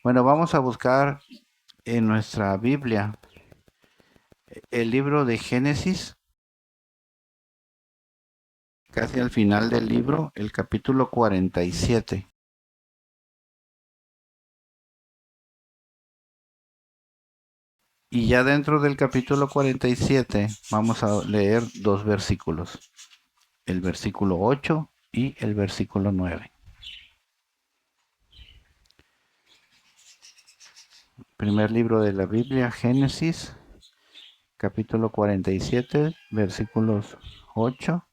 Bueno, vamos a buscar en nuestra Biblia el libro de Génesis, casi al final del libro, el capítulo 47. Y ya dentro del capítulo 47 vamos a leer dos versículos, el versículo 8 y el versículo 9. Primer libro de la Biblia, Génesis, capítulo 47, versículos 8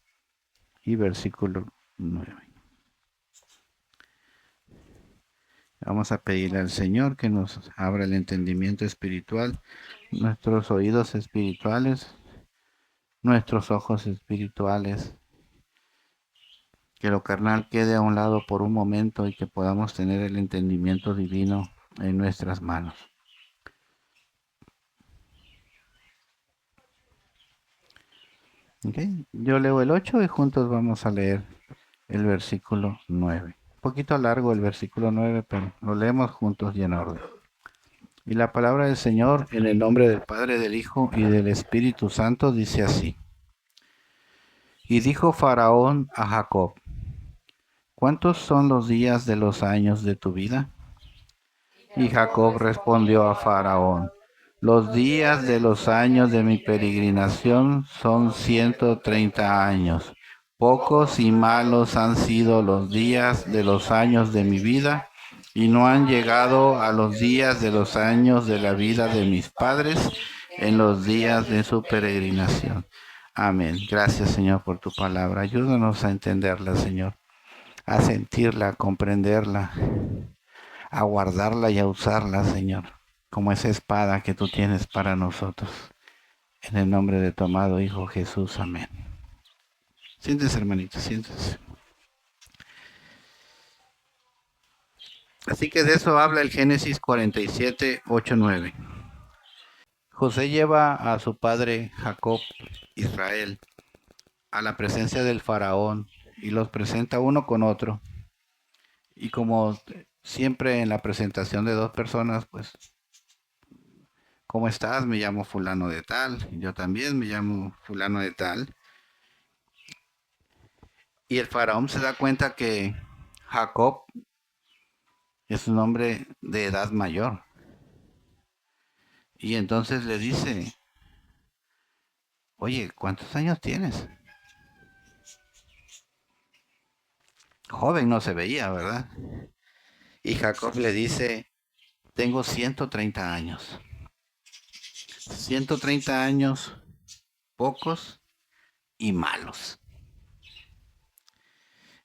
y versículo 9. Vamos a pedirle al Señor que nos abra el entendimiento espiritual, nuestros oídos espirituales, nuestros ojos espirituales, que lo carnal quede a un lado por un momento y que podamos tener el entendimiento divino en nuestras manos. ¿Okay? Yo leo el 8 y juntos vamos a leer el versículo 9. Un poquito largo el versículo 9, pero lo leemos juntos y en orden. Y la palabra del Señor, en el nombre del Padre, del Hijo y del Espíritu Santo, dice así. Y dijo Faraón a Jacob, ¿cuántos son los días de los años de tu vida? Y Jacob respondió a Faraón, los días de los años de mi peregrinación son 130 años. Pocos y malos han sido los días de los años de mi vida, y no han llegado a los días de los años de la vida de mis padres en los días de su peregrinación. Amén. Gracias, Señor, por tu palabra. Ayúdanos a entenderla, Señor, a sentirla, a comprenderla, a guardarla y a usarla, Señor, como esa espada que tú tienes para nosotros. En el nombre de tu amado Hijo Jesús, amén. Siéntese, hermanito, siéntese. Así que de eso habla el Génesis 47, 8, 9. José lleva a su padre Jacob, Israel, a la presencia del faraón y los presenta uno con otro. Y como siempre en la presentación de dos personas, pues, ¿cómo estás? Me llamo fulano de tal. Yo también me llamo fulano de tal. Y el faraón se da cuenta que Jacob es un hombre de edad mayor. Y entonces le dice, oye, ¿cuántos años tienes? Joven no se veía, ¿verdad? Y Jacob le dice, tengo 130 años. 130 años, pocos y malos.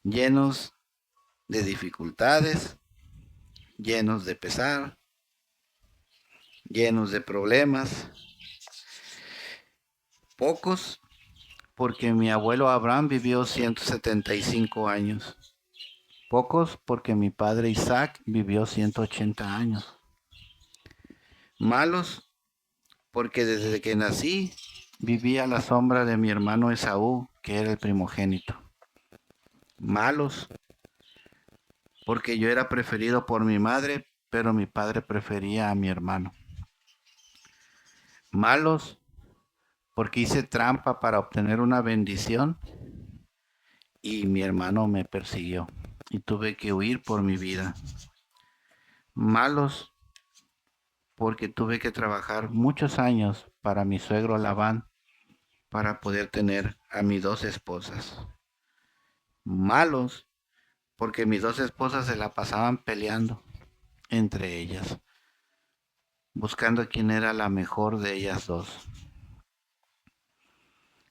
Llenos de dificultades, llenos de pesar, llenos de problemas. Pocos porque mi abuelo Abraham vivió 175 años. Pocos porque mi padre Isaac vivió 180 años. Malos porque desde que nací viví a la sombra de mi hermano Esaú, que era el primogénito. Malos porque yo era preferido por mi madre, pero mi padre prefería a mi hermano. Malos porque hice trampa para obtener una bendición y mi hermano me persiguió y tuve que huir por mi vida. Malos porque tuve que trabajar muchos años para mi suegro Labán para poder tener a mis dos esposas. Malos porque mis dos esposas se la pasaban peleando entre ellas, buscando quién era la mejor de ellas dos.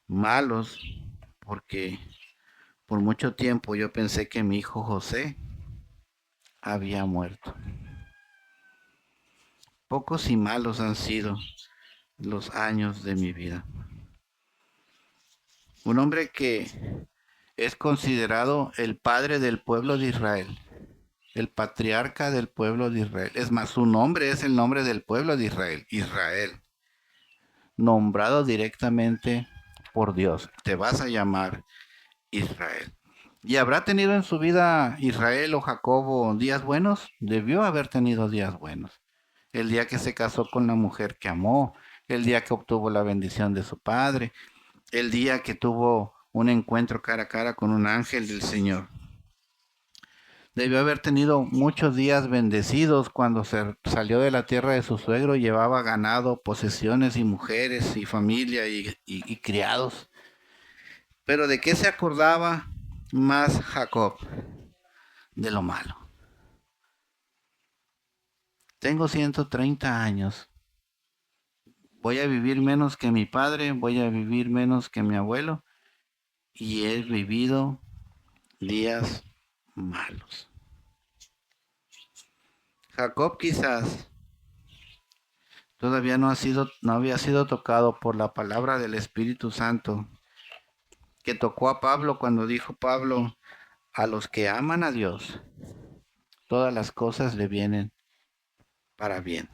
Malos porque por mucho tiempo yo pensé que mi hijo José había muerto. Pocos y malos han sido los años de mi vida. Un hombre que es considerado el padre del pueblo de Israel, el patriarca del pueblo de Israel. Es más, su nombre es el nombre del pueblo de Israel, Israel, nombrado directamente por Dios. Te vas a llamar Israel. ¿Y habrá tenido en su vida Israel o Jacobo días buenos? Debió haber tenido días buenos. El día que se casó con la mujer que amó, el día que obtuvo la bendición de su padre, el día que tuvo un encuentro cara a cara con un ángel del Señor. Debió haber tenido muchos días bendecidos cuando se salió de la tierra de su suegro, llevaba ganado, posesiones y mujeres y familia y criados. Pero ¿de qué se acordaba más Jacob? De lo malo. Tengo 130 años. Voy a vivir menos que mi padre, voy a vivir menos que mi abuelo y he vivido días malos. Jacob quizás todavía no había sido tocado por la palabra del Espíritu Santo que tocó a Pablo cuando dijo Pablo, a los que aman a Dios, todas las cosas le vienen para bien.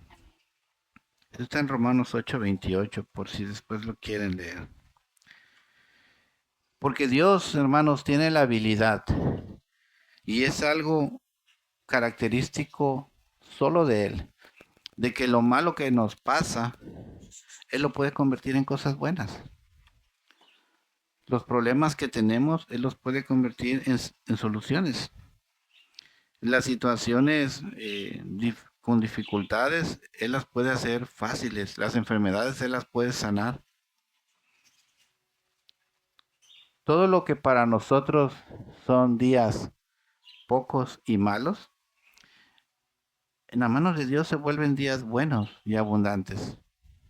Esto está en Romanos 8:28, por si después lo quieren leer. Porque Dios, hermanos, tiene la habilidad, y es algo característico solo de Él, de que lo malo que nos pasa, Él lo puede convertir en cosas buenas. Los problemas que tenemos, Él los puede convertir en soluciones. Las situaciones con dificultades, Él las puede hacer fáciles. Las enfermedades, Él las puede sanar. Todo lo que para nosotros son días pocos y malos, en las manos de Dios se vuelven días buenos y abundantes.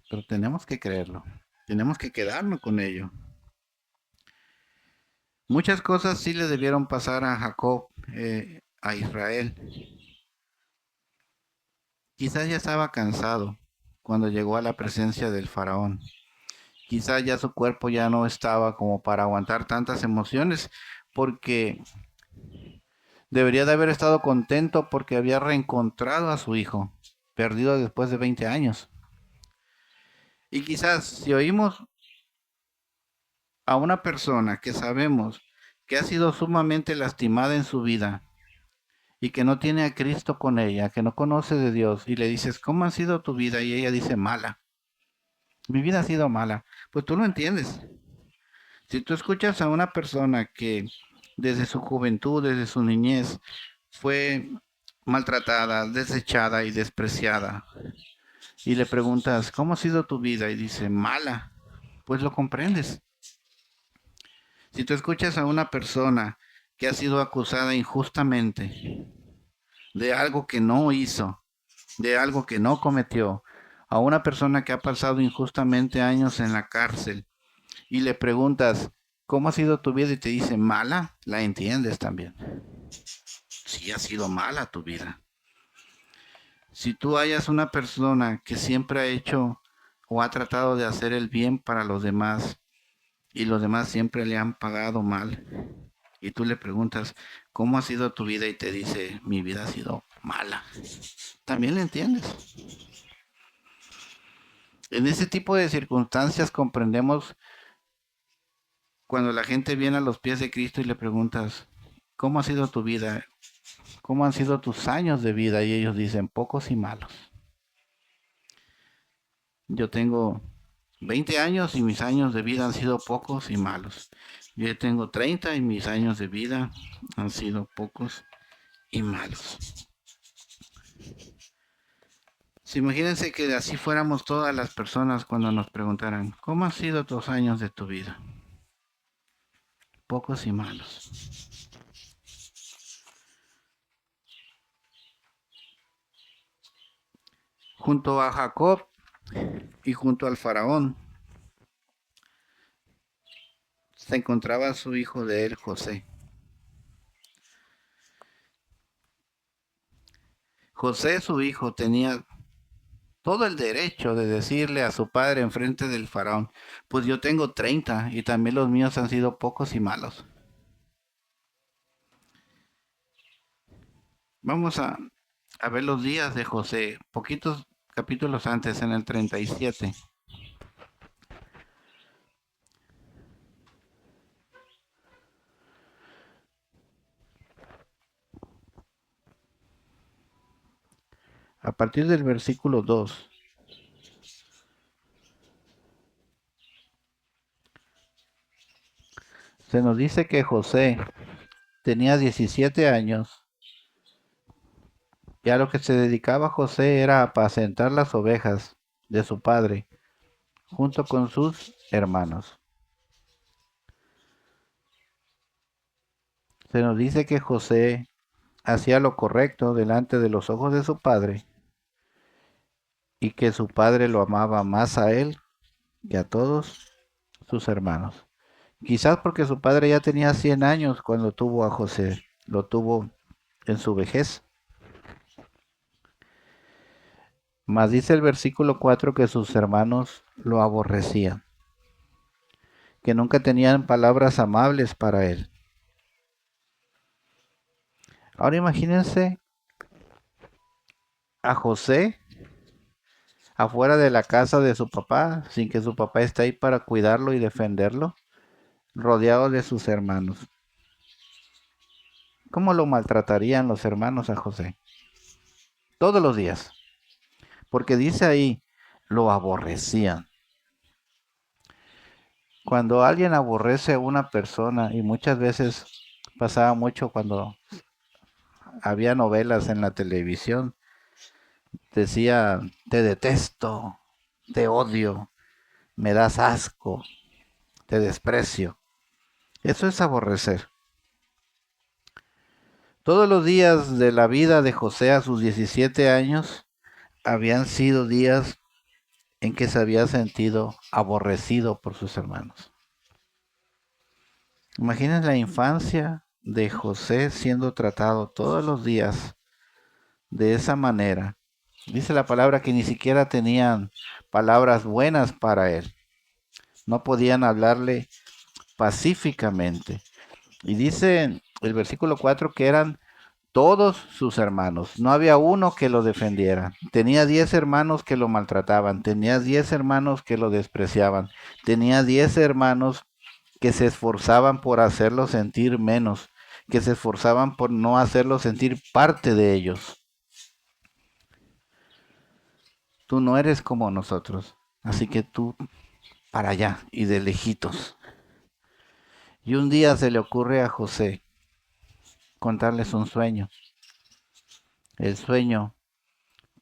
Pero tenemos que creerlo. Tenemos que quedarnos con ello. Muchas cosas sí le debieron pasar a Jacob, a Israel. Quizás ya estaba cansado cuando llegó a la presencia del faraón. Quizás ya su cuerpo ya no estaba como para aguantar tantas emociones, porque debería de haber estado contento porque había reencontrado a su hijo, perdido después de 20 años. Y quizás si oímos a una persona que sabemos que ha sido sumamente lastimada en su vida y que no tiene a Cristo con ella, que no conoce de Dios, y le dices, ¿cómo ha sido tu vida? Y ella dice, mala. Mi vida ha sido mala. Pues tú lo entiendes. Si tú escuchas a una persona que desde su juventud, desde su niñez, fue maltratada, desechada y despreciada, y le preguntas, ¿cómo ha sido tu vida? Y dice, mala, pues lo comprendes. Si tú escuchas a una persona que ha sido acusada injustamente de algo que no hizo, de algo que no cometió, a una persona que ha pasado injustamente años en la cárcel, y le preguntas, ¿cómo ha sido tu vida? Y te dice, mala, la entiendes también. Sí ha sido mala tu vida. Si tú hayas una persona que siempre ha hecho o ha tratado de hacer el bien para los demás y los demás siempre le han pagado mal, y tú le preguntas, ¿cómo ha sido tu vida? Y te dice, mi vida ha sido mala. También le entiendes. En ese tipo de circunstancias comprendemos cuando la gente viene a los pies de Cristo y le preguntas, ¿cómo ha sido tu vida? ¿Cómo han sido tus años de vida? Y ellos dicen, pocos y malos. Yo tengo 20 años y mis años de vida han sido pocos y malos. Yo tengo 30 y mis años de vida han sido pocos y malos. Si imagínense que así fuéramos todas las personas cuando nos preguntaran, ¿cómo han sido tus años de tu vida? Pocos y malos. Junto a Jacob y junto al faraón se encontraba su hijo de él, José. José, su hijo, tenía todo el derecho de decirle a su padre en frente del faraón, pues yo tengo 30 y también los míos han sido pocos y malos. Vamos a ver los días de José, poquitos capítulos antes, en el 37. A partir del versículo 2, se nos dice que José tenía 17 años y a lo que se dedicaba José era apacentar las ovejas de su padre junto con sus hermanos. Se nos dice que José hacía lo correcto delante de los ojos de su padre y que su padre lo amaba más a él que a todos sus hermanos. Quizás porque su padre ya tenía 100 años cuando tuvo a José, lo tuvo en su vejez. Mas dice el versículo 4 que sus hermanos lo aborrecían, que nunca tenían palabras amables para él. Ahora imagínense a José afuera de la casa de su papá, sin que su papá esté ahí para cuidarlo y defenderlo, rodeado de sus hermanos. ¿Cómo lo maltratarían los hermanos a José? Todos los días. Porque dice ahí, lo aborrecían. Cuando alguien aborrece a una persona, y muchas veces pasaba mucho cuando había novelas en la televisión, decía, te detesto, te odio, me das asco, te desprecio. Eso es aborrecer. Todos los días de la vida de José a sus 17 años habían sido días en que se había sentido aborrecido por sus hermanos. Imaginen la infancia de José siendo tratado todos los días de esa manera. Dice la palabra que ni siquiera tenían palabras buenas para él. No podían hablarle pacíficamente. Y dice el versículo 4 que eran todos sus hermanos. No había uno que lo defendiera. Tenía 10 hermanos que lo maltrataban. Tenía 10 hermanos que lo despreciaban. Tenía 10 hermanos que se esforzaban por hacerlo sentir menos, que se esforzaban por no hacerlo sentir parte de ellos. Tú no eres como nosotros, así que tú para allá y de lejitos. Y un día se le ocurre a José contarles un sueño. El sueño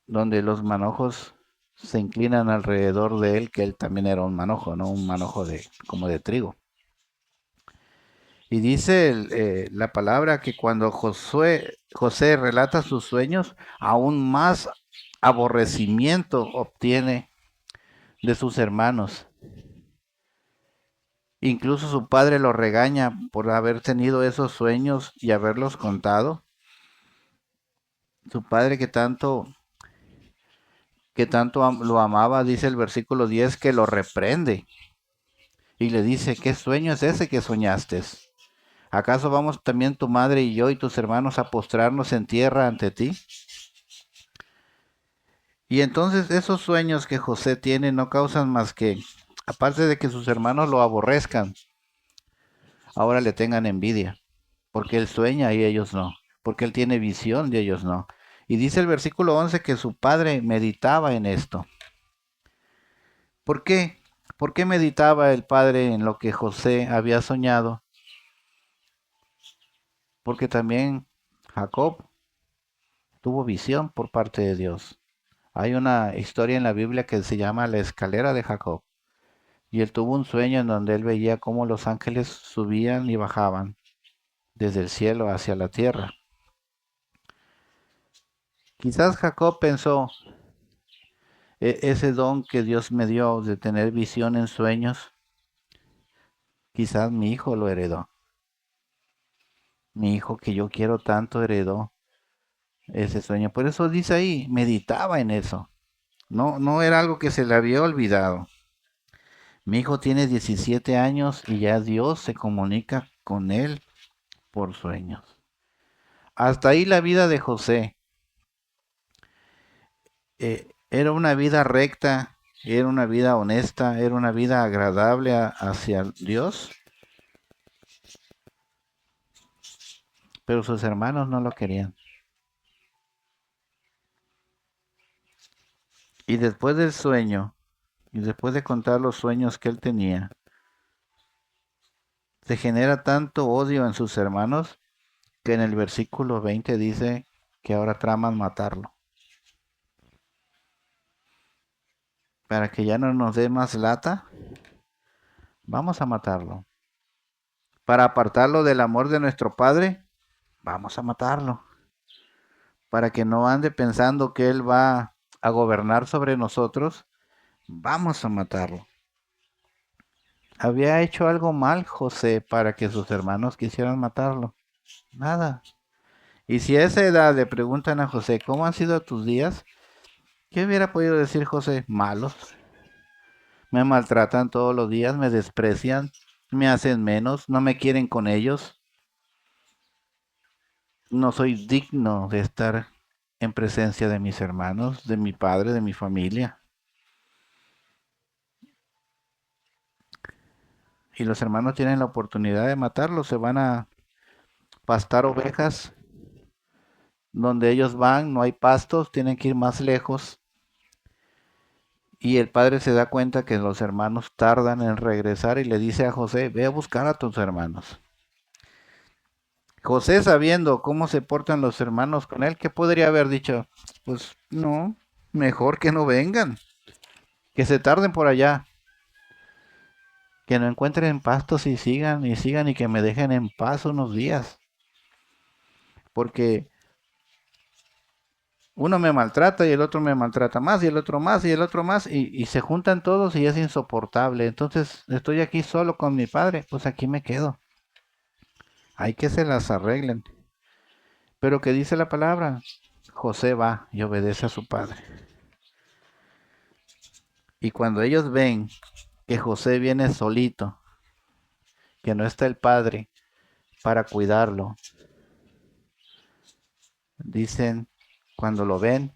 donde los manojos se inclinan alrededor de él, que él también era un manojo, ¿no? Un manojo de como de trigo. Y dice la palabra que cuando José relata sus sueños, aún más aborrecimiento obtiene de sus hermanos. Incluso su padre lo regaña por haber tenido esos sueños y haberlos contado. Su padre que tanto lo amaba, dice el versículo 10, que lo reprende y le dice, ¿qué sueño es ese que soñaste? ¿Acaso vamos también tu madre y yo y tus hermanos a postrarnos en tierra ante ti? Y entonces esos sueños que José tiene no causan más que, aparte de que sus hermanos lo aborrezcan, ahora le tengan envidia, porque él sueña y ellos no, porque él tiene visión y ellos no. Y dice el versículo 11 que su padre meditaba en esto. ¿Por qué? ¿Por qué meditaba el padre en lo que José había soñado? Porque también Jacob tuvo visión por parte de Dios. Hay una historia en la Biblia que se llama la escalera de Jacob. Y él tuvo un sueño en donde él veía cómo los ángeles subían y bajaban desde el cielo hacia la tierra. Quizás Jacob pensó, ese don que Dios me dio de tener visión en sueños, quizás mi hijo lo heredó. Mi hijo que yo quiero tanto heredó ese sueño. Por eso dice ahí, meditaba en eso. No, no era algo que se le había olvidado. Mi hijo tiene 17 años y ya Dios se comunica con él por sueños. Hasta ahí la vida de José. Era una vida recta, era una vida honesta, era una vida agradable hacia Dios, pero sus hermanos no lo querían. Y después del sueño, y después de contar los sueños que él tenía, se genera tanto odio en sus hermanos que en el versículo 20 dice que ahora traman matarlo, para que ya no nos dé más lata, vamos a matarlo. Para apartarlo del amor de nuestro Padre, vamos a matarlo. Para que no ande pensando que Él va a gobernar sobre nosotros, vamos a matarlo. ¿Había hecho algo mal José para que sus hermanos quisieran matarlo? Nada. Y si a esa edad le preguntan a José, ¿cómo han sido tus días? ¿Qué hubiera podido decir José? Malos. Me maltratan todos los días, me desprecian, me hacen menos, no me quieren con ellos. No soy digno de estar en presencia de mis hermanos, de mi padre, de mi familia. Y los hermanos tienen la oportunidad de matarlos, se van a pastar ovejas. Donde ellos van no hay pastos, tienen que ir más lejos. Y el padre se da cuenta que los hermanos tardan en regresar y le dice a José, ve a buscar a tus hermanos. José, sabiendo cómo se portan los hermanos con él, ¿qué podría haber dicho? Pues no, mejor que no vengan, que se tarden por allá, que no encuentren pastos y sigan y que me dejen en paz unos días. Porque uno me maltrata y el otro me maltrata más y el otro más y el otro más y se juntan todos y es insoportable. Entonces estoy aquí solo con mi padre, pues aquí me quedo. Hay que se las arreglen. Pero ¿qué dice la palabra? José va y obedece a su padre. Y cuando ellos ven que José viene solito, que no está el padre para cuidarlo, dicen, cuando lo ven,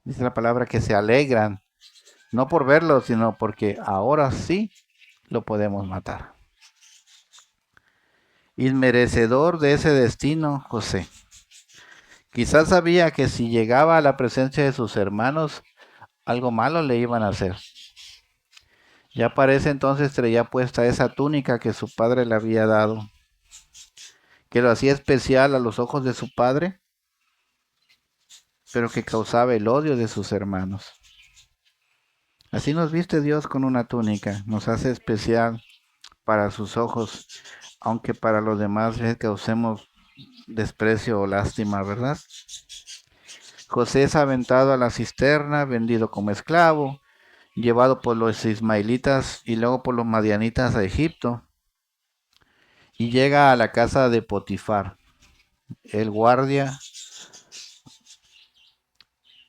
dice la palabra que se alegran, no por verlo, sino porque ahora sí lo podemos matar. Inmerecedor de ese destino, José. Quizás sabía que si llegaba a la presencia de sus hermanos, algo malo le iban a hacer. Ya para ese entonces traía puesta esa túnica que su padre le había dado, que lo hacía especial a los ojos de su padre, pero que causaba el odio de sus hermanos. Así nos viste Dios con una túnica, nos hace especial para sus ojos, aunque para los demás les causemos desprecio o lástima, ¿verdad? José es aventado a la cisterna, vendido como esclavo, llevado por los ismaelitas y luego por los madianitas a Egipto, y llega a la casa de Potifar, el guardia,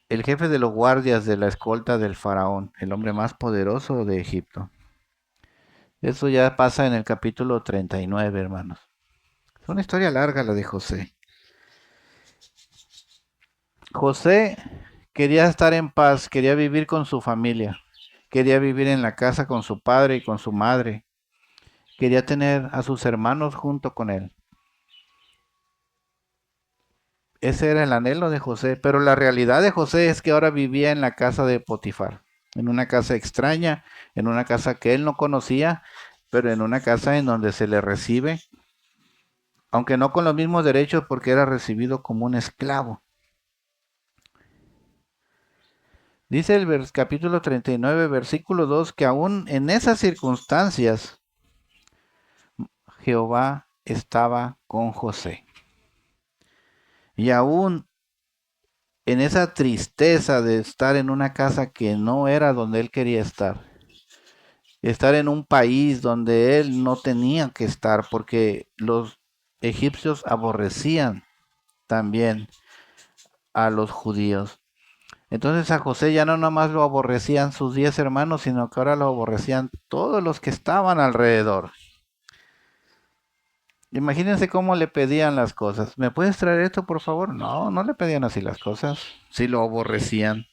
el jefe de los guardias de la escolta del faraón, el hombre más poderoso de Egipto. Eso ya pasa en el capítulo 39, hermanos. Es una historia larga la de José. José quería estar en paz, quería vivir con su familia, quería vivir en la casa con su padre y con su madre, quería tener a sus hermanos junto con él. Ese era el anhelo de José, pero la realidad de José es que ahora vivía en la casa de Potifar, en una casa extraña, en una casa que él no conocía, pero en una casa en donde se le recibe, aunque no con los mismos derechos porque era recibido como un esclavo. Dice el capítulo 39, versículo 2, que aún en esas circunstancias Jehová estaba con José. Y aún en esa tristeza de estar en una casa que no era donde él quería estar en un país donde él no tenía que estar, porque los egipcios aborrecían también a los judíos. Entonces a José ya no nomás lo aborrecían sus 10 hermanos, sino que ahora lo aborrecían todos los que estaban alrededor. Imagínense cómo le pedían las cosas. ¿Me puedes traer esto, por favor? No, no le pedían así las cosas. Sí lo aborrecían.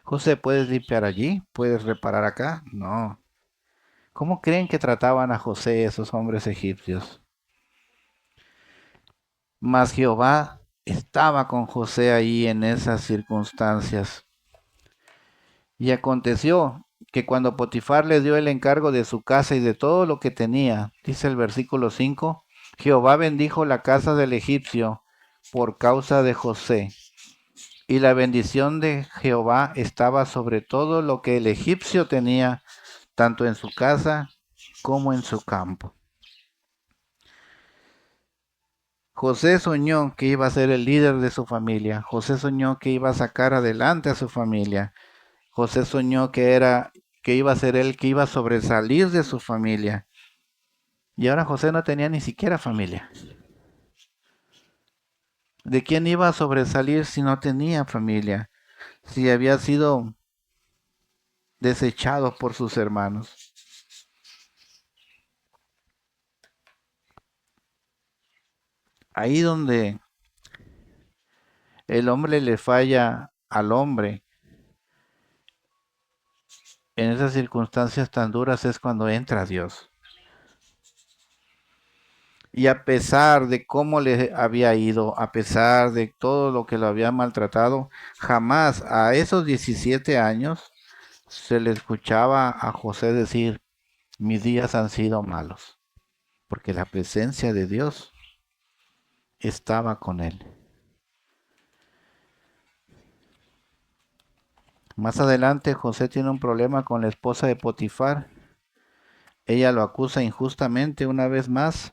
José, ¿puedes limpiar allí? ¿Puedes reparar acá? No. ¿Cómo creen que trataban a José esos hombres egipcios? Mas Jehová estaba con José ahí en esas circunstancias. Y aconteció que cuando Potifar le dio el encargo de su casa y de todo lo que tenía, dice el versículo 5, Jehová bendijo la casa del egipcio por causa de José. Y la bendición de Jehová estaba sobre todo lo que el egipcio tenía, tanto en su casa como en su campo. José soñó que iba a ser el líder de su familia. José soñó que iba a sacar adelante a su familia. José soñó que iba a ser él que iba a sobresalir de su familia. Y ahora José no tenía ni siquiera familia. ¿De quién iba a sobresalir si no tenía familia? Si había sido desechado por sus hermanos. Ahí donde el hombre le falla al hombre, en esas circunstancias tan duras es cuando entra Dios. Y a pesar de cómo le había ido, a pesar de todo lo que lo había maltratado, jamás a esos 17 años se le escuchaba a José decir, mis días han sido malos, porque la presencia de Dios estaba con él. Más adelante José tiene un problema con la esposa de Potifar. Ella lo acusa injustamente una vez más.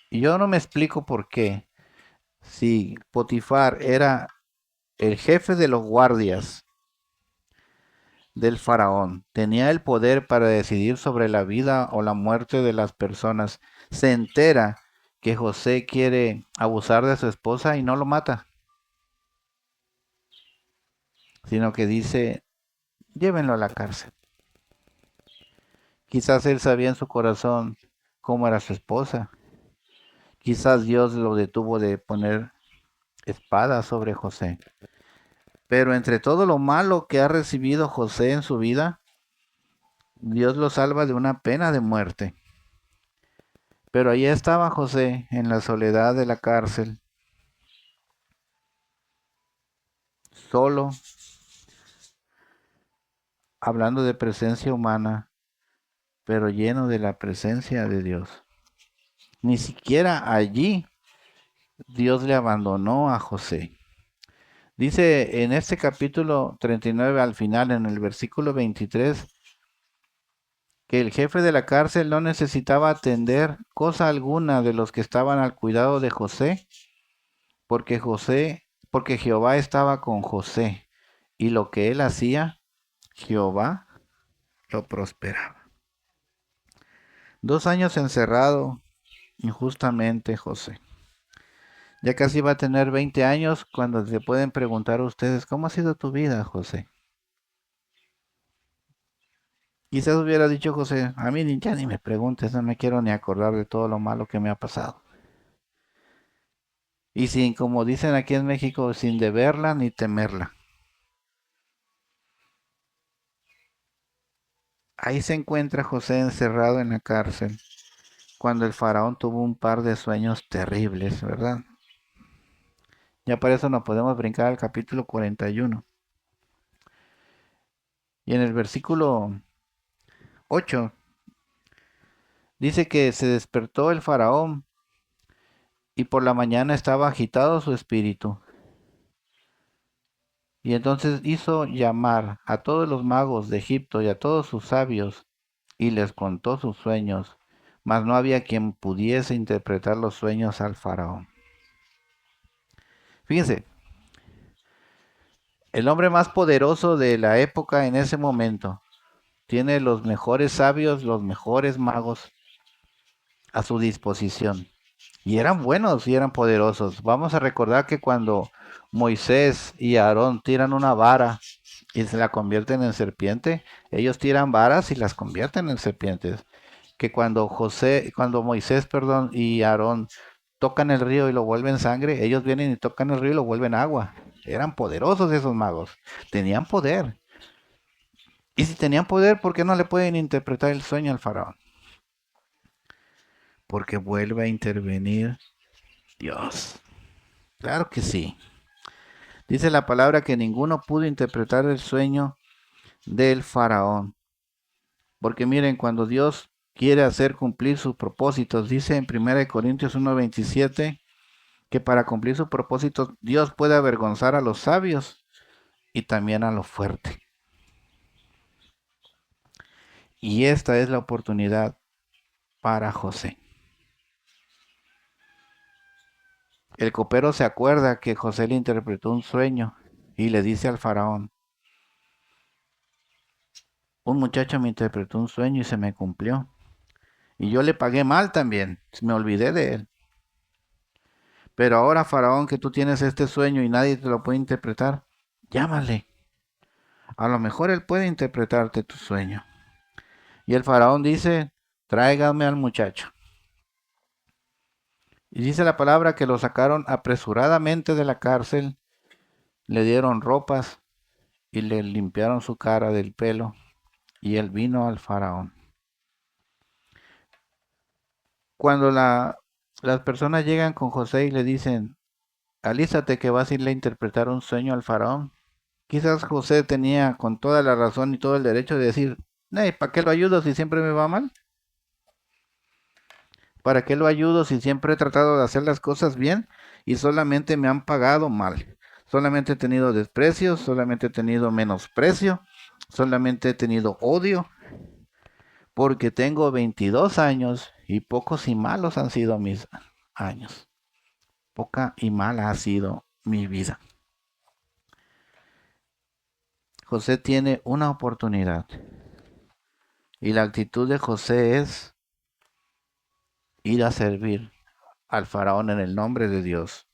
Y yo no me explico por qué. Si Potifar era el jefe de los guardias del faraón, tenía el poder para decidir sobre la vida o la muerte de las personas, se entera que José quiere abusar de su esposa y no lo mata, sino que dice, llévenlo a la cárcel. Quizás él sabía en su corazón cómo era su esposa. Quizás Dios lo detuvo de poner espada sobre José. Pero entre todo lo malo que ha recibido José en su vida, Dios lo salva de una pena de muerte. Pero allí estaba José en la soledad de la cárcel, solo, hablando de presencia humana, pero lleno de la presencia de Dios. Ni siquiera allí Dios le abandonó a José. Dice en este capítulo 39 al final, en el versículo 23, que el jefe de la cárcel no necesitaba atender cosa alguna de los que estaban al cuidado de José, porque Jehová estaba con José, y lo que él hacía, Jehová lo prosperaba. 2 años encerrado injustamente José. Ya casi va a tener 20 años cuando se pueden preguntar a ustedes, ¿cómo ha sido tu vida, José? Quizás hubiera dicho José, a mí ya ni me preguntes, no me quiero ni acordar de todo lo malo que me ha pasado. Y sin, como dicen aquí en México, sin deberla ni temerla. Ahí se encuentra José encerrado en la cárcel, cuando el faraón tuvo un par de sueños terribles, ¿verdad? Ya para eso nos podemos brincar al capítulo 41. Y en el versículo 8 dice que se despertó el faraón y por la mañana estaba agitado su espíritu. Y entonces hizo llamar a todos los magos de Egipto y a todos sus sabios y les contó sus sueños, mas no había quien pudiese interpretar los sueños al faraón. Fíjense, el hombre más poderoso de la época en ese momento tiene los mejores sabios, los mejores magos a su disposición. Y eran buenos y eran poderosos. Vamos a recordar que cuando Moisés y Aarón tiran una vara y se la convierten en serpiente, ellos tiran varas y las convierten en serpientes. Que cuando Moisés, perdón, y Aarón tocan el río y lo vuelven sangre, ellos vienen y tocan el río y lo vuelven agua. Eran poderosos esos magos, tenían poder. Y si tenían poder, ¿por qué no le pueden interpretar el sueño al faraón? Porque vuelve a intervenir Dios. Claro que sí. Dice la palabra que ninguno pudo interpretar el sueño del faraón. Porque miren, cuando Dios quiere hacer cumplir sus propósitos, dice en 1 Corintios 1:27 que para cumplir sus propósitos Dios puede avergonzar a los sabios y también a los fuertes. Y esta es la oportunidad para José. El copero se acuerda que José le interpretó un sueño y le dice al faraón, un muchacho me interpretó un sueño y se me cumplió. Y yo le pagué mal también, me olvidé de él. Pero ahora, faraón, que tú tienes este sueño y nadie te lo puede interpretar, llámale. A lo mejor él puede interpretarte tu sueño. Y el faraón dice, tráigame al muchacho. Y dice la palabra que lo sacaron apresuradamente de la cárcel, le dieron ropas y le limpiaron su cara del pelo. Y él vino al faraón. Cuando las personas llegan con José y le dicen, alístate que vas a irle a interpretar un sueño al faraón. Quizás José tenía con toda la razón y todo el derecho de decir, ¿para qué lo ayudo si siempre me va mal? ¿Para qué lo ayudo si siempre he tratado de hacer las cosas bien y solamente me han pagado mal? Solamente he tenido desprecio, solamente he tenido menosprecio, solamente he tenido odio, porque tengo 22 años y pocos y malos han sido mis años. Poca y mala ha sido mi vida. José tiene una oportunidad y la actitud de José es ir a servir al faraón en el nombre de Dios.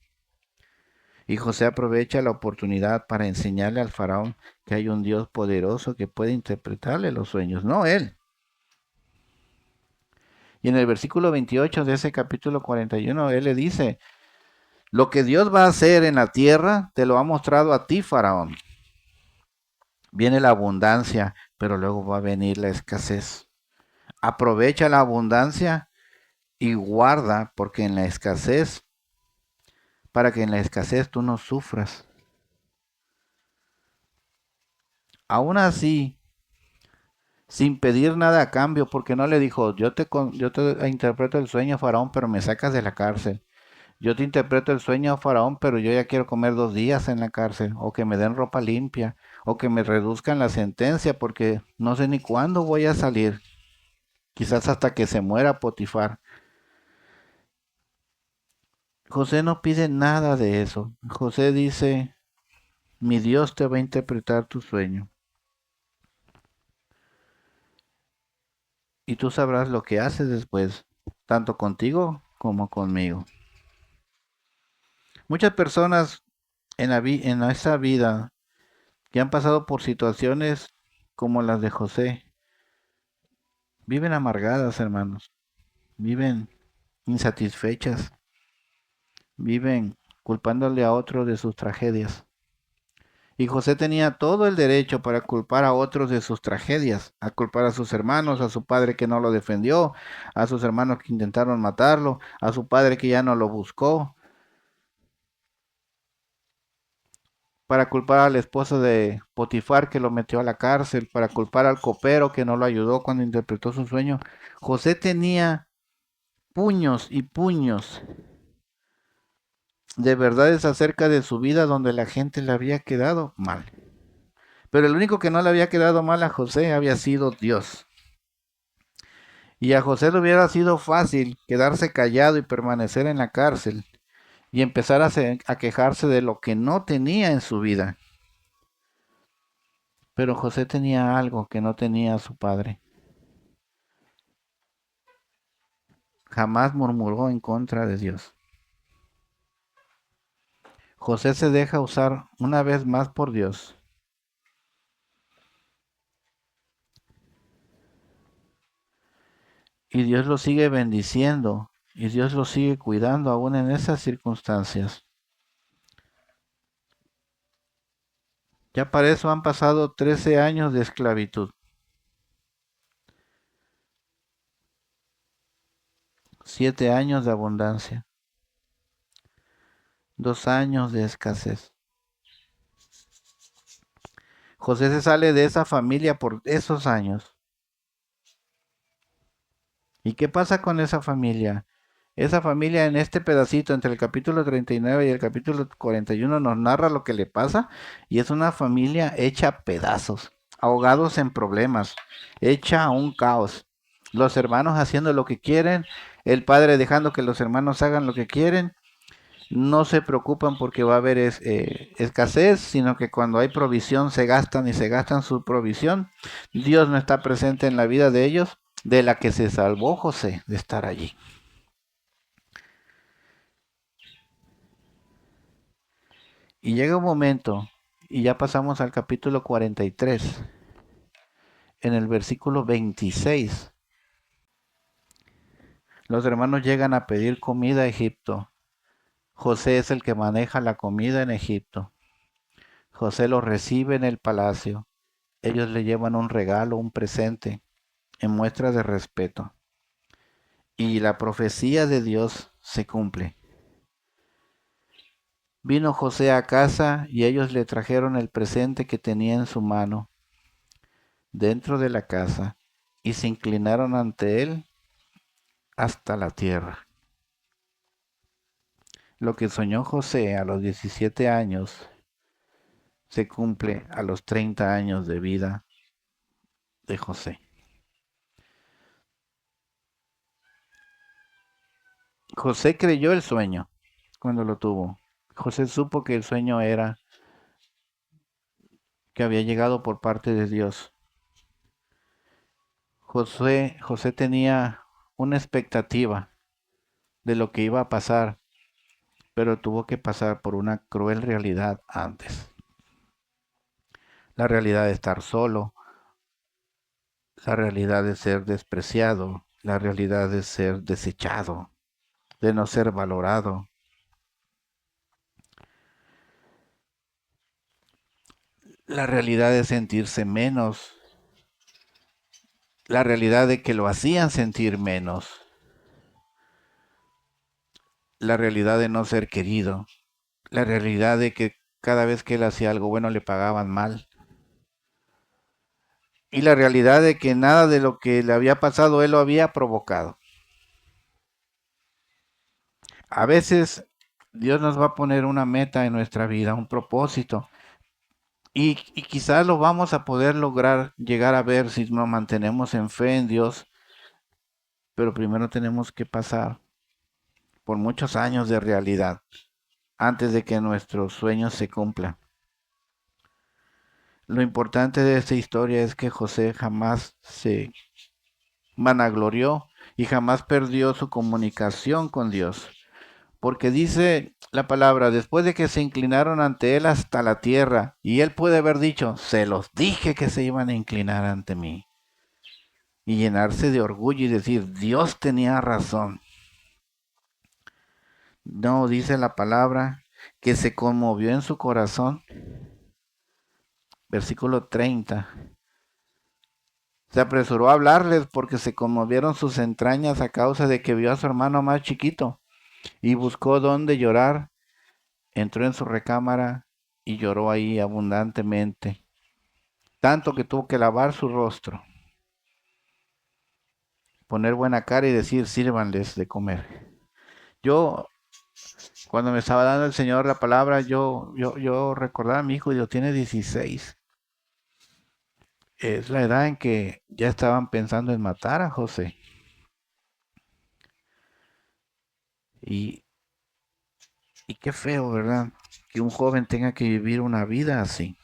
Y José aprovecha la oportunidad para enseñarle al faraón que hay un Dios poderoso que puede interpretarle los sueños, no él. Y en el versículo 28 de ese capítulo 41, él le dice, lo que Dios va a hacer en la tierra, te lo ha mostrado a ti, faraón. Viene la abundancia, pero luego va a venir la escasez. Aprovecha la abundancia y guarda, porque en la escasez, para que en la escasez tú no sufras. Aún así, sin pedir nada a cambio, porque no le dijo, yo te interpreto el sueño, faraón, pero me sacas de la cárcel. Yo te interpreto el sueño, faraón, pero yo ya quiero comer 2 días en la cárcel, o que me den ropa limpia, o que me reduzcan la sentencia, porque no sé ni cuándo voy a salir. Quizás hasta que se muera Potifar. José no pide nada de eso. José dice, mi Dios te va a interpretar tu sueño. Y tú sabrás lo que haces después, tanto contigo como conmigo. Muchas personas en esa vida que han pasado por situaciones como las de José, viven amargadas, hermanos, viven insatisfechas, viven culpándole a otros de sus tragedias. Y José tenía todo el derecho para culpar a otros de sus tragedias, a culpar a sus hermanos, a su padre que no lo defendió, a sus hermanos que intentaron matarlo, a su padre que ya no lo buscó, para culpar a la esposa de Potifar que lo metió a la cárcel, para culpar al copero que no lo ayudó cuando interpretó su sueño. José tenía puños y puños de verdades acerca de su vida donde la gente le había quedado mal. Pero el único que no le había quedado mal a José había sido Dios. Y a José le hubiera sido fácil quedarse callado y permanecer en la cárcel y empezar a quejarse de lo que no tenía en su vida. Pero José tenía algo que no tenía su padre. Jamás murmuró en contra de Dios. José se deja usar una vez más por Dios. Y Dios lo sigue bendiciendo. Y Dios lo sigue cuidando aún en esas circunstancias. Ya para eso han pasado 13 años de esclavitud. 7 años de abundancia. 2 años de escasez. José se sale de esa familia por esos años. ¿Y qué pasa con esa familia? Esa familia en este pedacito entre el capítulo 39 y el capítulo 41 nos narra lo que le pasa y es una familia hecha a pedazos, ahogados en problemas, hecha a un caos. Los hermanos haciendo lo que quieren, el padre dejando que los hermanos hagan lo que quieren, no se preocupan porque va a haber escasez, sino que cuando hay provisión se gastan y se gastan su provisión. Dios no está presente en la vida de ellos, de la que se salvó José de estar allí. Y llega un momento, y ya pasamos al capítulo 43, en el versículo 26, los hermanos llegan a pedir comida a Egipto. José es el que maneja la comida en Egipto. José los recibe en el palacio. Ellos le llevan un regalo, un presente, en muestra de respeto. Y la profecía de Dios se cumple. Vino José a casa y ellos le trajeron el presente que tenía en su mano dentro de la casa y se inclinaron ante él hasta la tierra. Lo que soñó José a los 17 años se cumple a los 30 años de vida de José. José creyó el sueño cuando lo tuvo. José supo que el sueño era que había llegado por parte de Dios. José tenía una expectativa de lo que iba a pasar, pero tuvo que pasar por una cruel realidad antes. La realidad de estar solo, la realidad de ser despreciado, la realidad de ser desechado, de no ser valorado, la realidad de sentirse menos, la realidad de que lo hacían sentir menos, la realidad de no ser querido, la realidad de que cada vez que él hacía algo bueno le pagaban mal, y la realidad de que nada de lo que le había pasado él lo había provocado. A veces Dios nos va a poner una meta en nuestra vida, un propósito, y quizás lo vamos a poder lograr llegar a ver si nos mantenemos en fe en Dios, pero primero tenemos que pasar por muchos años de realidad antes de que nuestros sueños se cumplan. Lo importante de esta historia es que José jamás se vanaglorió y jamás perdió su comunicación con Dios. Porque dice la palabra, después de que se inclinaron ante él hasta la tierra, y él puede haber dicho, se los dije que se iban a inclinar ante mí, y llenarse de orgullo y decir, Dios tenía razón. No, dice la palabra, que se conmovió en su corazón. Versículo 30. Se apresuró a hablarles porque se conmovieron sus entrañas a causa de que vio a su hermano más chiquito, y buscó dónde llorar. Entró en su recámara y lloró ahí abundantemente, tanto que tuvo que lavar su rostro, poner buena cara y decir, sírvanles de comer. Yo, cuando me estaba dando el Señor la palabra, yo recordaba a mi hijo, Dios tiene 16. Es la edad en que ya estaban pensando en matar a José. Y, y qué feo, ¿verdad? Que un joven tenga que vivir una vida así.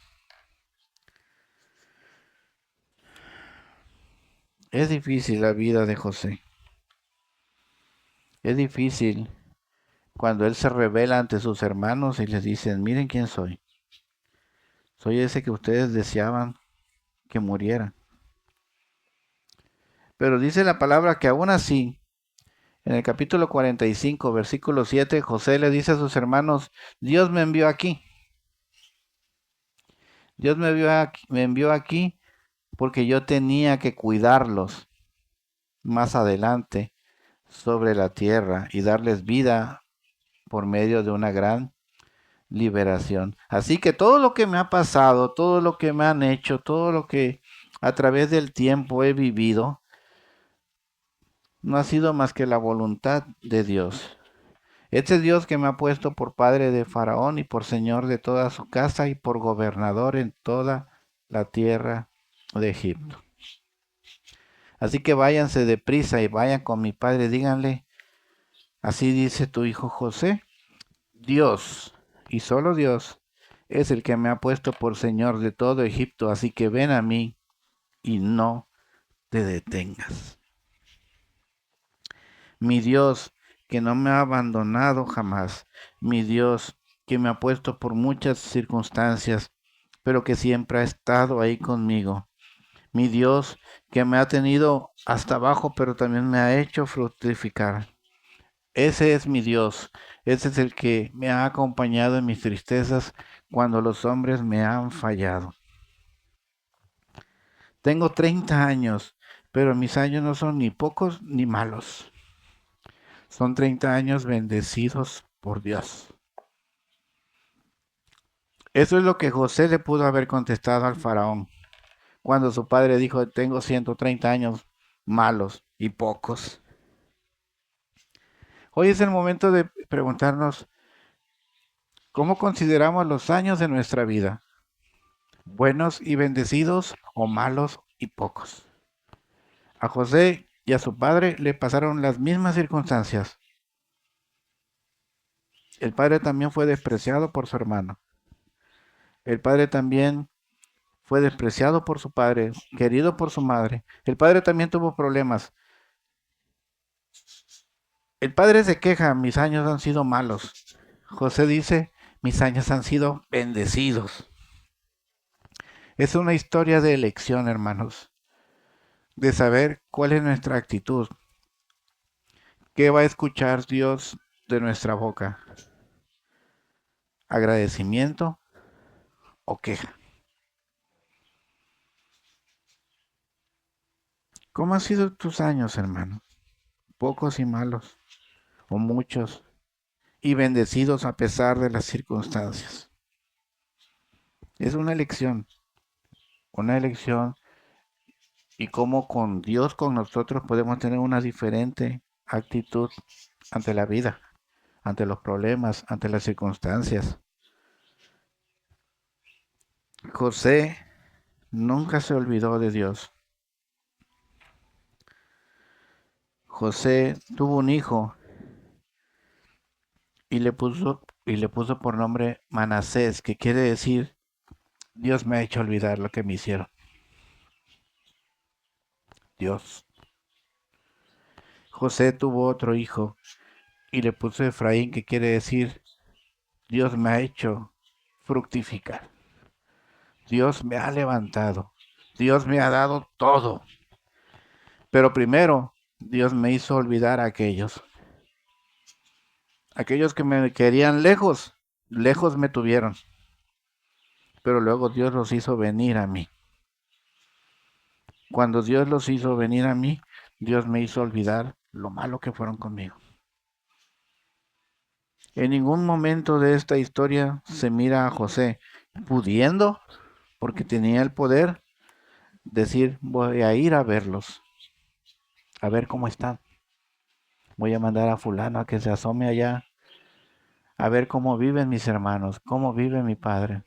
Es difícil la vida de José. Es difícil cuando él se revela ante sus hermanos y les dicen, miren quién soy. Soy ese que ustedes deseaban que muriera. Pero dice la palabra que aún así, en el capítulo 45, versículo 7, José le dice a sus hermanos, Dios me envió aquí. Dios me envió aquí porque yo tenía que cuidarlos más adelante sobre la tierra y darles vida por medio de una gran liberación. Así que todo lo que me ha pasado, todo lo que me han hecho, todo lo que a través del tiempo he vivido, no ha sido más que la voluntad de Dios. Este Dios que me ha puesto por padre de Faraón y por señor de toda su casa y por gobernador en toda la tierra de Egipto. Así que váyanse deprisa y vayan con mi padre, díganle, así dice tu hijo José, Dios, y solo Dios, es el que me ha puesto por señor de todo Egipto, así que ven a mí y no te detengas. Mi Dios, que no me ha abandonado jamás, mi Dios, que me ha puesto por muchas circunstancias, pero que siempre ha estado ahí conmigo. Mi Dios, que me ha tenido hasta abajo, pero también me ha hecho fructificar. Ese es mi Dios, ese es el que me ha acompañado en mis tristezas cuando los hombres me han fallado. Tengo 30 años, pero mis años no son ni pocos ni malos. Son 30 años bendecidos por Dios. Eso es lo que José le pudo haber contestado al faraón cuando su padre dijo, tengo 130 años malos y pocos. Hoy es el momento de preguntarnos, ¿cómo consideramos los años de nuestra vida? ¿Buenos y bendecidos o malos y pocos? A José y a su padre le pasaron las mismas circunstancias. El padre también fue despreciado por su hermano. El padre también fue despreciado por su padre, querido por su madre. El padre también tuvo problemas. El padre se queja, mis años han sido malos. José dice, mis años han sido bendecidos. Es una historia de elección, hermanos, de saber cuál es nuestra actitud. ¿Qué va a escuchar Dios de nuestra boca? ¿Agradecimiento o queja? ¿Cómo han sido tus años, hermano? ¿Pocos y malos o muchos y bendecidos a pesar de las circunstancias? Es una elección y cómo con Dios con nosotros podemos tener una diferente actitud ante la vida, ante los problemas, ante las circunstancias. José nunca se olvidó de Dios. José tuvo un hijo y le puso por nombre Manasés, que quiere decir Dios me ha hecho olvidar lo que me hicieron. Dios. José tuvo otro hijo y le puso Efraín, que quiere decir Dios me ha hecho fructificar. Dios me ha levantado. Dios me ha dado todo. Pero primero, Dios me hizo olvidar a aquellos. Aquellos que me querían lejos, lejos me tuvieron. Pero luego Dios los hizo venir a mí. Cuando Dios los hizo venir a mí, Dios me hizo olvidar lo malo que fueron conmigo. En ningún momento de esta historia se mira a José pudiendo, porque tenía el poder, decir, voy a ir a verlos, a ver cómo están. Voy a mandar a fulano a que se asome allá, a ver cómo viven mis hermanos, cómo vive mi padre.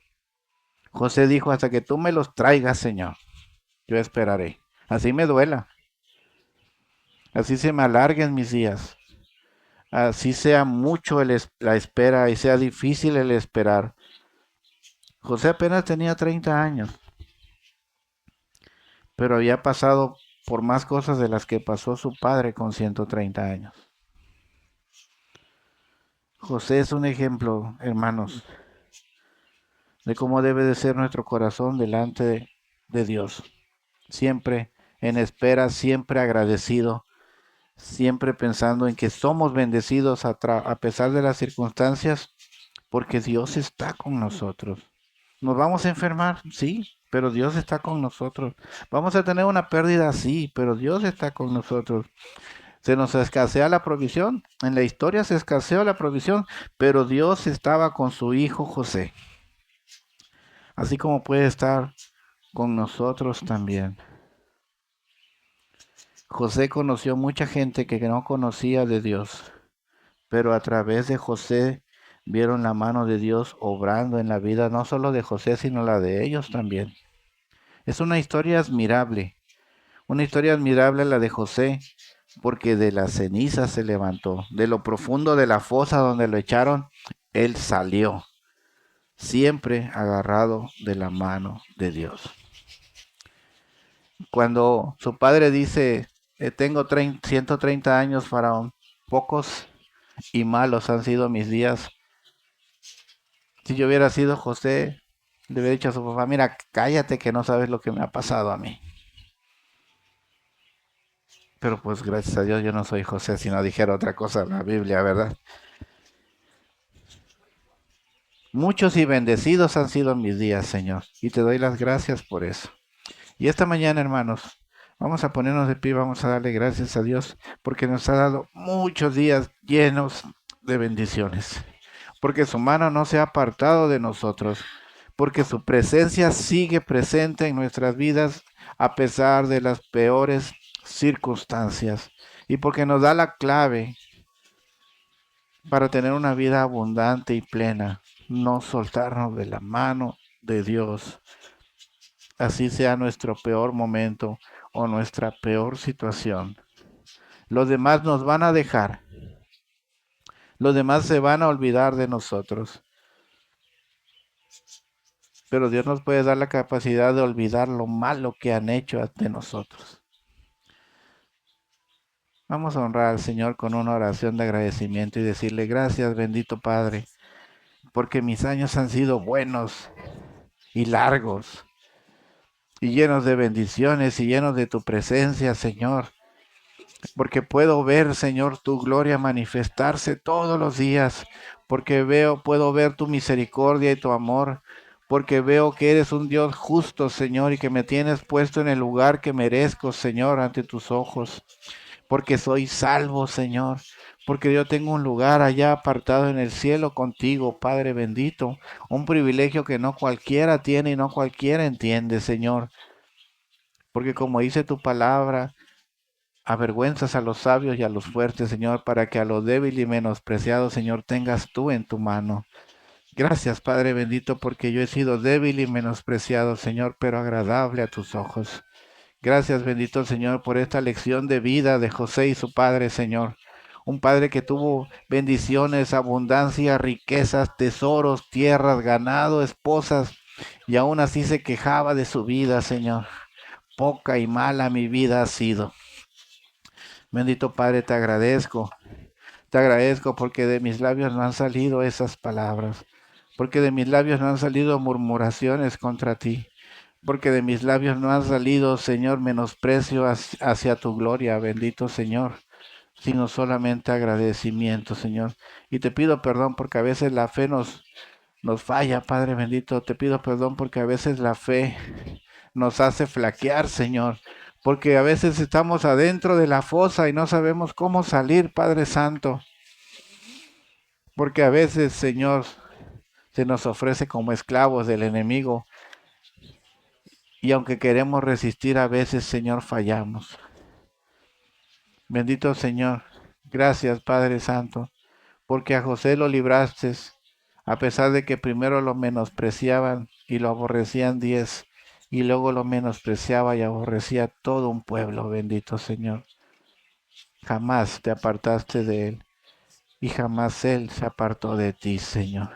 José dijo, hasta que tú me los traigas, Señor, yo esperaré. Así me duela, así se me alarguen mis días, así sea mucho la espera y sea difícil el esperar. José apenas tenía 30 años, pero había pasado por más cosas de las que pasó su padre con 130 años. José es un ejemplo, hermanos, de cómo debe de ser nuestro corazón delante de Dios. Siempre en espera, siempre agradecido, siempre pensando en que somos bendecidos a pesar de las circunstancias, porque Dios está con nosotros. ¿Nos vamos a enfermar? Sí, pero Dios está con nosotros. ¿Vamos a tener una pérdida? Sí, pero Dios está con nosotros. Se nos escasea la provisión. En la historia se escaseó la provisión, pero Dios estaba con su hijo José. Así como puede estar con nosotros también. José conoció mucha gente que no conocía de Dios, pero a través de José vieron la mano de Dios obrando en la vida, no solo de José, sino la de ellos también. Es una historia admirable la de José, porque de las cenizas se levantó, de lo profundo de la fosa donde lo echaron, él salió, siempre agarrado de la mano de Dios. Cuando su padre dice, tengo 130 años, Faraón, pocos y malos han sido mis días. Si yo hubiera sido José, le hubiera dicho a su papá, mira, cállate que no sabes lo que me ha pasado a mí. Pero pues gracias a Dios yo no soy José, si no dijera otra cosa en la Biblia, ¿verdad? Muchos y bendecidos han sido mis días, Señor, y te doy las gracias por eso. Y esta mañana, hermanos, vamos a ponernos de pie, vamos a darle gracias a Dios porque nos ha dado muchos días llenos de bendiciones, porque su mano no se ha apartado de nosotros, porque su presencia sigue presente en nuestras vidas a pesar de las peores circunstancias, y porque nos da la clave para tener una vida abundante y plena, no soltarnos de la mano de Dios, así sea nuestro peor momento o nuestra peor situación. Los demás nos van a dejar, los demás se van a olvidar de nosotros, pero Dios nos puede dar la capacidad de olvidar lo malo que han hecho ante nosotros. Vamos a honrar al Señor con una oración de agradecimiento y decirle gracias, bendito Padre, porque mis años han sido buenos y largos y llenos de bendiciones y llenos de tu presencia, Señor. Porque puedo ver, Señor, tu gloria manifestarse todos los días, porque puedo ver tu misericordia y tu amor, porque veo que eres un Dios justo, Señor, y que me tienes puesto en el lugar que merezco, Señor, ante tus ojos, porque soy salvo, Señor, porque yo tengo un lugar allá apartado en el cielo contigo, Padre bendito, un privilegio que no cualquiera tiene y no cualquiera entiende, Señor, porque como dice tu palabra, avergüenzas a los sabios y a los fuertes, Señor, para que a lo débil y menospreciado, Señor, tengas tú en tu mano. Gracias, Padre bendito, porque yo he sido débil y menospreciado, Señor, pero agradable a tus ojos. Gracias, bendito Señor, por esta lección de vida de José y su padre, Señor. Un padre que tuvo bendiciones, abundancia, riquezas, tesoros, tierras, ganado, esposas, y aún así se quejaba de su vida, Señor. Poca y mala mi vida ha sido. Bendito Padre, te agradezco. Te agradezco porque de mis labios no han salido esas palabras, porque de mis labios no han salido murmuraciones contra ti, porque de mis labios no han salido, Señor, menosprecio hacia tu gloria, bendito Señor, sino solamente agradecimiento, Señor. Y te pido perdón porque a veces la fe nos falla, Padre bendito. Te pido perdón porque a veces la fe nos hace flaquear, Señor, porque a veces estamos adentro de la fosa y no sabemos cómo salir, Padre Santo, porque a veces, Señor, se nos ofrece como esclavos del enemigo y aunque queremos resistir, a veces, Señor, fallamos. Bendito Señor, gracias, Padre Santo, porque a José lo libraste, a pesar de que primero lo menospreciaban y lo aborrecían 10, y luego lo menospreciaba y aborrecía todo un pueblo, bendito Señor. Jamás te apartaste de él, y jamás él se apartó de ti, Señor.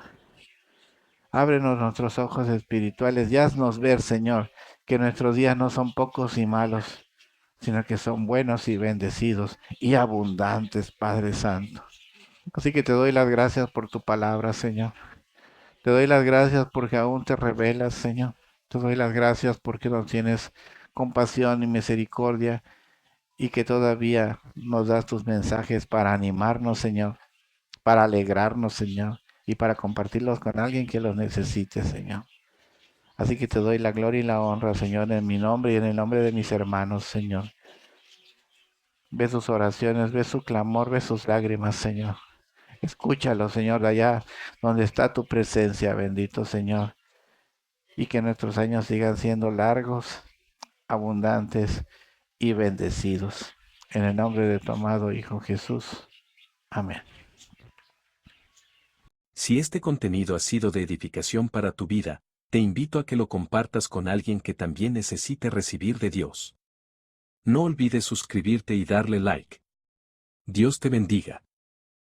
Ábrenos nuestros ojos espirituales y haznos ver, Señor, que nuestros días no son pocos y malos, sino que son buenos y bendecidos y abundantes, Padre Santo. Así que te doy las gracias por tu palabra, Señor. Te doy las gracias porque aún te revelas, Señor. Te doy las gracias porque nos tienes compasión y misericordia y que todavía nos das tus mensajes para animarnos, Señor, para alegrarnos, Señor, y para compartirlos con alguien que los necesite, Señor. Así que te doy la gloria y la honra, Señor, en mi nombre y en el nombre de mis hermanos, Señor. Ve sus oraciones, ve su clamor, ve sus lágrimas, Señor. Escúchalo, Señor, allá donde está tu presencia, bendito Señor. Y que nuestros años sigan siendo largos, abundantes y bendecidos. En el nombre de tu amado Hijo Jesús. Amén. Si este contenido ha sido de edificación para tu vida, te invito a que lo compartas con alguien que también necesite recibir de Dios. No olvides suscribirte y darle like. Dios te bendiga.